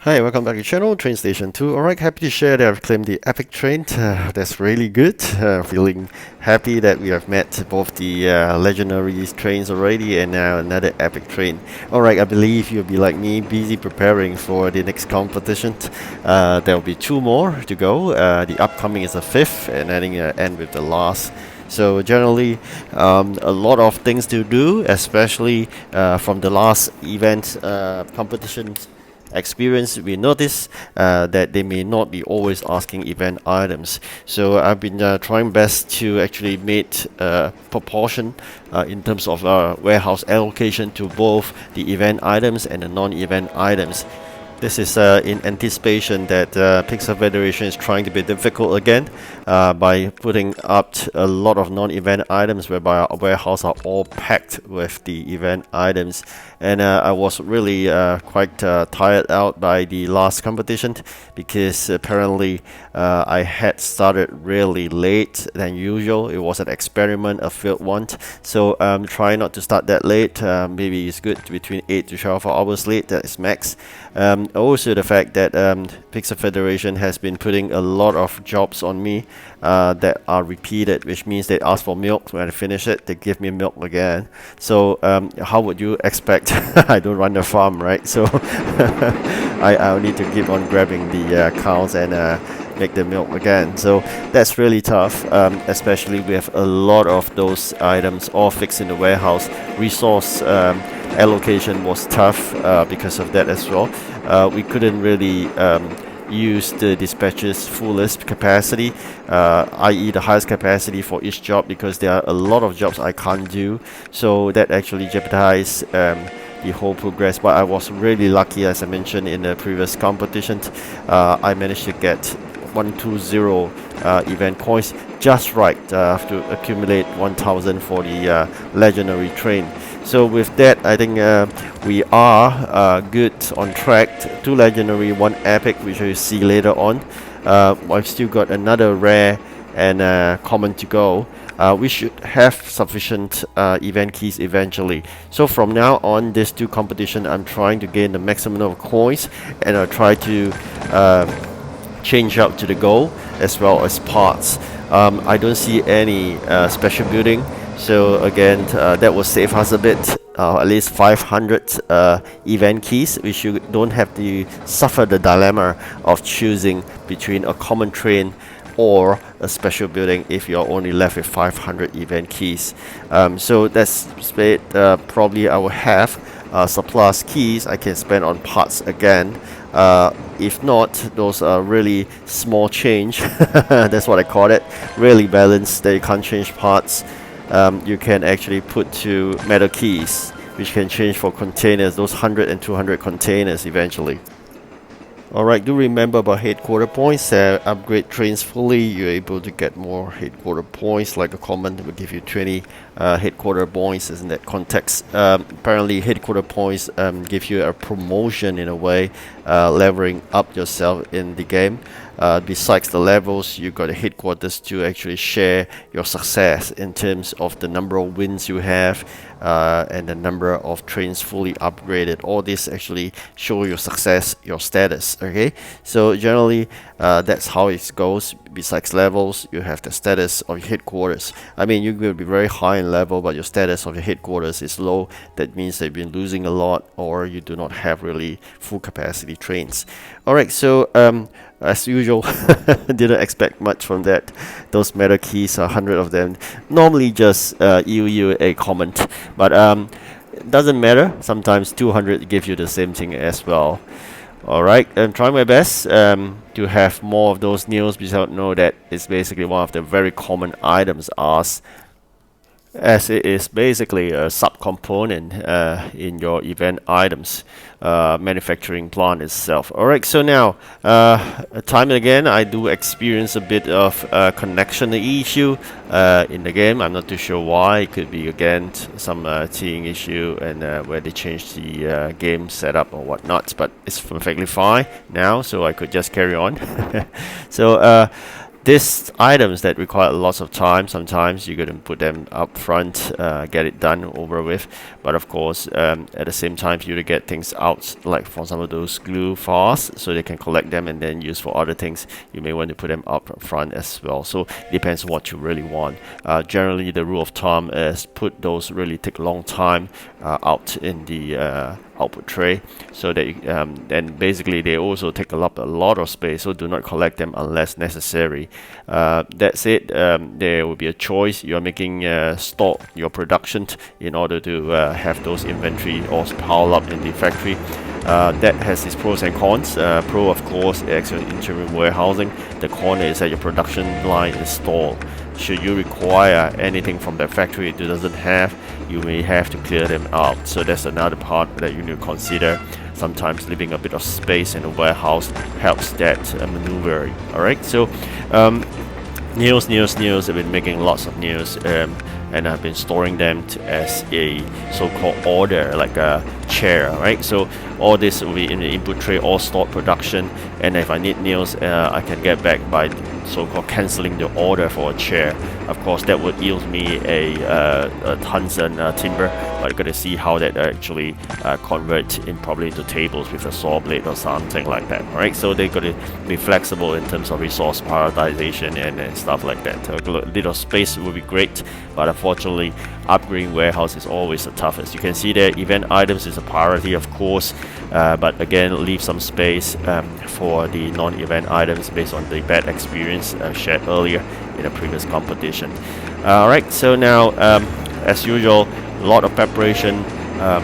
Hi, welcome back to the channel, TrainStation 2. Alright, happy to share that I've claimed the epic train. That's really good. Feeling happy that we have met both the legendary trains already and now another epic train. Alright, I believe you'll be like me, busy preparing for the next competition. There will be two more to go. The upcoming is the fifth, and I think end with the last. So generally, a lot of things to do, especially from the last event competitions experience, we notice that they may not be always asking event items. So I've been trying best to actually make proportion in terms of warehouse allocation to both the event items and the non-event items. This is in anticipation that Pixel Federation is trying to be difficult again by putting up a lot of non-event items whereby our warehouse are all packed with the event items. And I was really quite tired out by the last competition because apparently I had started really late than usual. It was an experiment, a failed one. So try not to start that late. Maybe it's good between 8 to 12 hours late, that is max. Also the fact that Pixel Federation has been putting a lot of jobs on me that are repeated, which means they ask for milk. When I finish it, they give me milk again. So how would you expect? I don't run the farm, right? So I'll need to keep on grabbing the cows and make the milk again. So that's really tough, especially we have a lot of those items all fixed in the warehouse. Resource allocation was tough because of that as well. We couldn't really use the dispatcher's fullest capacity, i.e. the highest capacity for each job, because there are a lot of jobs I can't do. So that actually jeopardized the whole progress. But I was really lucky, as I mentioned in the previous competition. I managed to get 120 event coins just right to accumulate 1000 for the legendary train. So with that, I think we are good on track. 2 legendary, 1 epic, which you'll see later on. I've still got another rare and common to go. We should have sufficient event keys eventually. So from now on, these 2 competition, I'm trying to gain the maximum of coins, and I'll try to change out to the gold as well as parts. I don't see any special building. So again, that will save us a bit, at least 500 event keys, which you don't have to suffer the dilemma of choosing between a common train or a special building if you're only left with 500 event keys. So that's probably I will have surplus keys I can spend on parts again. If not, those are really small change, that's what I call it, really balanced, that you can't change parts. You can actually put to metal keys, which can change for containers, those 100 and 200 containers eventually. Alright, do remember about headquarter points. Upgrade trains fully, you're able to get more headquarter points, like a common will give you 20 headquarter points in that context. Apparently headquarter points give you a promotion in a way, leveling up yourself in the game. Besides the levels, you got the headquarters to actually share your success in terms of the number of wins you have and the number of trains fully upgraded. All this actually show your success, your status. Okay, so generally that's how it goes. Besides levels, you have the status of your headquarters. I mean, you will be very high in level, but your status of your headquarters is low. That means that you've been losing a lot, or you do not have really full capacity trains. Alright, so as usual, didn't expect much from that. Those meta keys, 100 of them, normally just you a comment, but doesn't matter. Sometimes 200 give you the same thing as well. Alright, I'm trying my best to have more of those news, because I know that it's basically one of the very common items asked, as it is basically a subcomponent in your event items manufacturing plant itself. Alright, so now time and again I do experience a bit of connection issue in the game. I'm not too sure why. It could be again some teeing issue and where they changed the game setup or whatnot, but it's perfectly fine now, so I could just carry on. So These items that require lots of time, sometimes you're going to put them up front, get it done over with. But of course, at the same time, you to get things out, like for some of those glue fast, so they can collect them and then use for other things. You may want to put them up front as well. So it depends on what you really want. Generally, the rule of thumb is put those really take a long time out in the output tray, so that then basically they also take up a lot of space, so do not collect them unless necessary. That's it. There will be a choice. You're making stock your production in order to have those inventory all piled up in the factory. That has its pros and cons. Pro, of course, is interim warehousing. The con is that your production line is stalled. Should you require anything from the factory it doesn't have, you may have to clear them out. So that's another part that you need to consider. Sometimes leaving a bit of space in the warehouse helps that maneuvering. Alright, so news. I've been making lots of news, and I've been storing them as a so-called order, like a chair. Right, so all this will be in the input tray, all stored production, and if I need nails, I can get back by so-called cancelling the order for a chair. Of course, that would yield me a Tungsten timber, but I'm gonna see how that actually convert in probably into tables with a saw blade or something like that. Right, so they're gonna be flexible in terms of resource prioritization and stuff like that. A little space would be great, but unfortunately, upgrading warehouse is always the toughest. You can see that event items is a priority, of course, but again, leave some space for the non-event items based on the bad experience shared earlier in a previous competition. Alright, so now, as usual, a lot of preparation.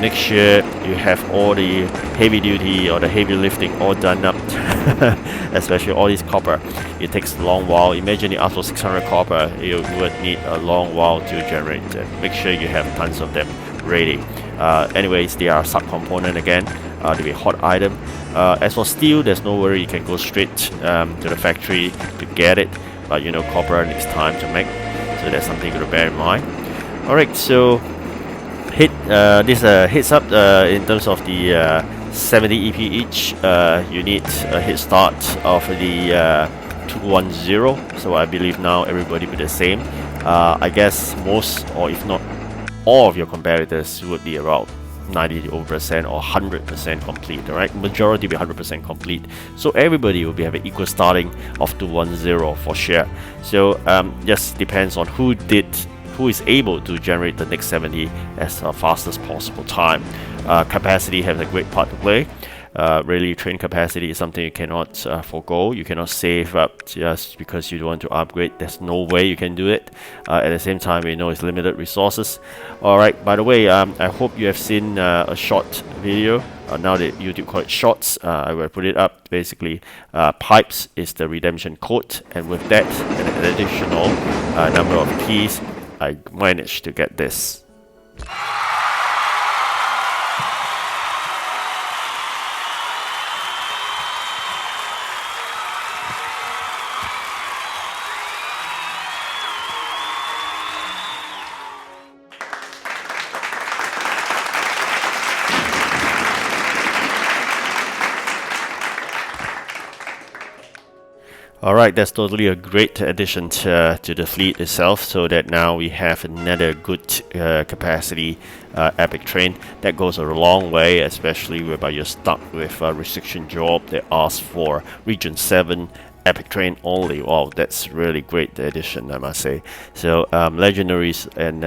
Make sure you have all the heavy duty or the heavy lifting all done up, especially all this copper. It takes a long while. Imagine you ask for 600 copper, you would need a long while to generate it. Make sure you have tons of them ready. Anyways, they are sub-component again. They'll be a hot item. As for steel, there's no worry, you can go straight to the factory to get it. But you know, copper needs time to make, so that's something to bear in mind. Alright, so this heads up in terms of the 70 EP each. You need a head start of the 210, so I believe now everybody will be the same. I guess most, or if not all of your competitors would be around 90% or 100% complete. Alright, majority will be 100% complete, so everybody will be have an equal starting of 210 for sure. So just depends on who is able to generate the next 70 as fastest possible time. Capacity has a great part to play. Really, train capacity is something you cannot forego. You cannot save up just because you don't want to upgrade. There's no way you can do it. At the same time, we know it's limited resources. Alright, by the way, I hope you have seen a short video. Now that YouTube call it shorts, I will put it up. Basically, pipes is the redemption code, and with that, an additional number of keys, I managed to get this. Alright, that's totally a great addition to the fleet itself, so that now we have another good capacity epic train. That goes a long way, especially whereby you're stuck with a restriction job that asks for region 7 epic train only. Wow, that's really great addition, I must say. So legendaries and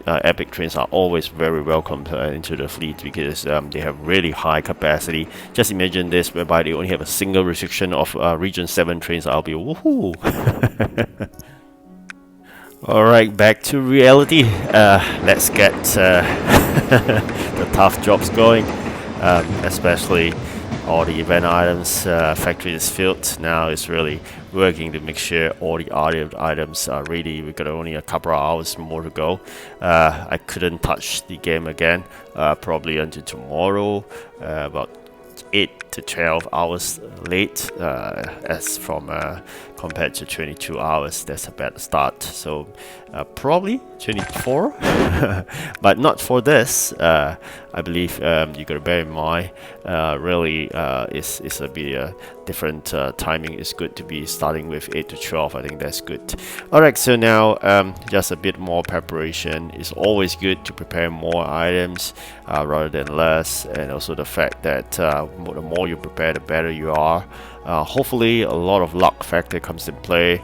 epic trains are always very welcome into the fleet, because they have really high capacity. Just imagine this, whereby they only have a single restriction of region 7 trains. I'll be woohoo. Alright, back to reality. Let's get the tough jobs going, especially all the event items. Factory is filled. Now it's really working to make sure all the items are ready. We've got only a couple of hours more to go. I couldn't touch the game again, probably until tomorrow, about 8 to 12 hours late, as from compared to 22 hours. That's a better start. So probably 24, but not for this. I believe you gotta bear in mind, really it's a bit different timing. Is good to be starting with 8 to 12. I think that's good. Alright, so now just a bit more preparation. It's always good to prepare more items rather than less, and also the fact that the more you prepare, the better you are. Hopefully a lot of luck factor comes in play.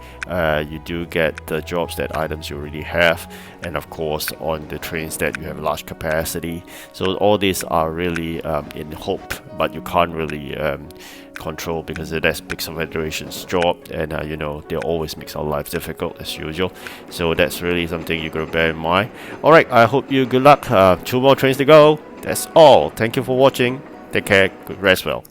You do get the jobs that items you already have, and of course on the trains that you have large capacity. So all these are really in hope, but you can't really control, because that's Big Federation's job, and you know, they always makes our lives difficult as usual. So that's really something you gotta bear in mind. Alright, I hope you good luck. 2 more trains to go. That's all. Thank you for watching. Take care. Good rest well.